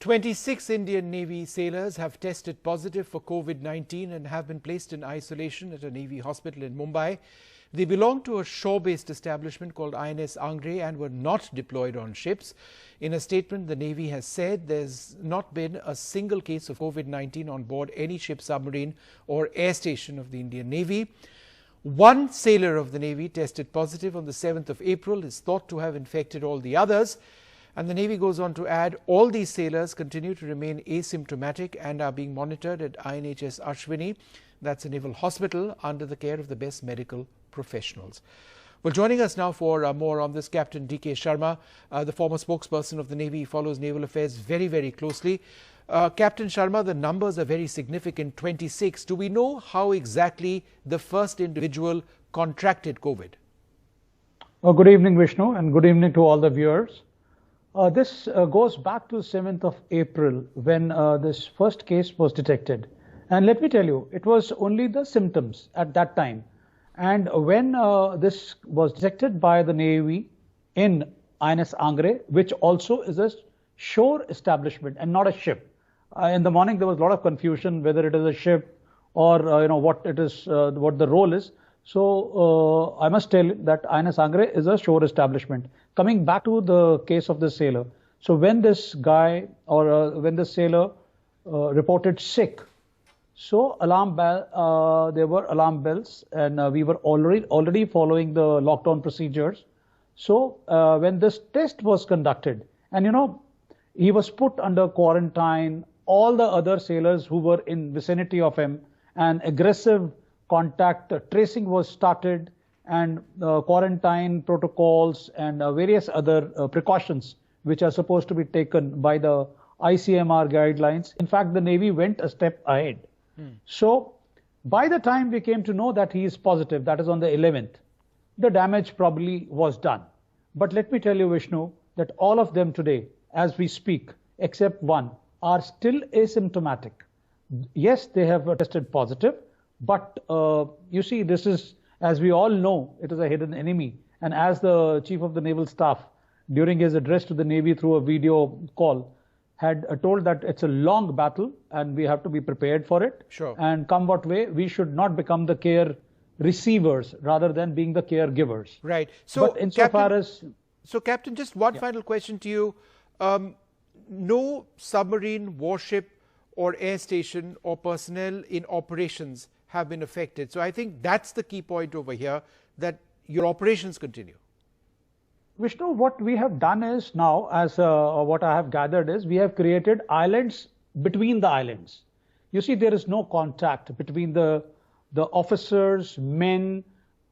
26 Indian Navy sailors have tested positive for COVID-19 and have been placed in isolation at a Navy hospital in Mumbai. They belong to a shore-based establishment called INS Angre and were not deployed on ships. In a statement, the Navy has said there's not been a single case of COVID-19 on board any ship, submarine or air station of the Indian Navy. One sailor of the Navy tested positive on the 7th of April, is thought to have infected all the others. And the Navy goes on to add, all these sailors continue to remain asymptomatic and are being monitored at INHS Ashwini, that's a naval hospital, under the care of the best medical professionals. Well, joining us now for more on this, Captain D.K. Sharma, the former spokesperson of the Navy, follows naval affairs very, very closely. Captain Sharma, the numbers are very significant, 26. Do we know how exactly the first individual contracted COVID? Good evening, Vishnu, and good evening to all the viewers. This goes back to 7th of April when this first case was detected. And let me tell you, it was only the symptoms at that time. And when this was detected by the Navy in INS Angre, which also is a shore establishment and not a ship. In the morning, there was a lot of confusion whether it is a ship or what it is, what the role is. So I must tell you that INS Angre is a shore establishment. Coming back to the case of the sailor. So when this guy or when the sailor reported sick, so there were alarm bells, and we were already following the lockdown procedures. So when this test was conducted, and he was put under quarantine, all the other sailors who were in vicinity of him, and aggressive contact tracing was started, and quarantine protocols and various other precautions which are supposed to be taken by the ICMR guidelines. In fact, the Navy went a step ahead. So by the time we came to know that he is positive, that is on the 11th, the damage probably was done. But let me tell you, Vishnu, that all of them today, as we speak, except one, are still asymptomatic. Yes, they have tested positive, but you see, this is, as we all know, it is a hidden enemy. And as the Chief of the Naval Staff, during his address to the Navy through a video call, had told that it's a long battle and we have to be prepared for it. Sure. And come what may, we should not become the care receivers rather than being the caregivers. Right. So, but insofar as... So, Captain, just one final question to you. No submarine, warship or air station or personnel in operations have been affected. So I think that's the key point over here, that your operations continue. Vishnu, what we have done is now, as what I have gathered is, we have created islands between the islands. You see, there is no contact between the officers, men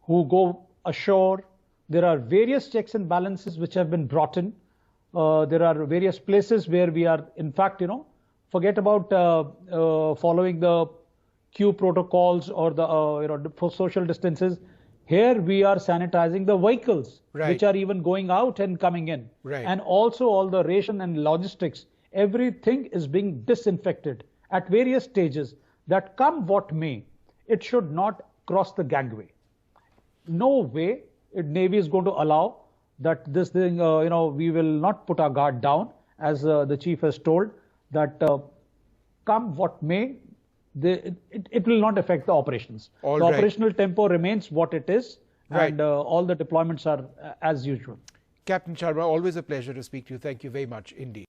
who go ashore. There are various checks and balances which have been brought in. There are various places where we are, in fact, forget about following the queue protocols or the for social distances. Here we are sanitizing the vehicles, right, which are even going out and coming in. Right. And also all the ration and logistics, everything is being disinfected at various stages, that come what may, it should not cross the gangway. No way Navy is going to allow that this thing, we will not put our guard down, as the Chief has told, that come what may, it will not affect the operations. All the right. Operational tempo remains what it is, right, and all the deployments are as usual. Captain Sharma, always a pleasure to speak to you. Thank you very much indeed.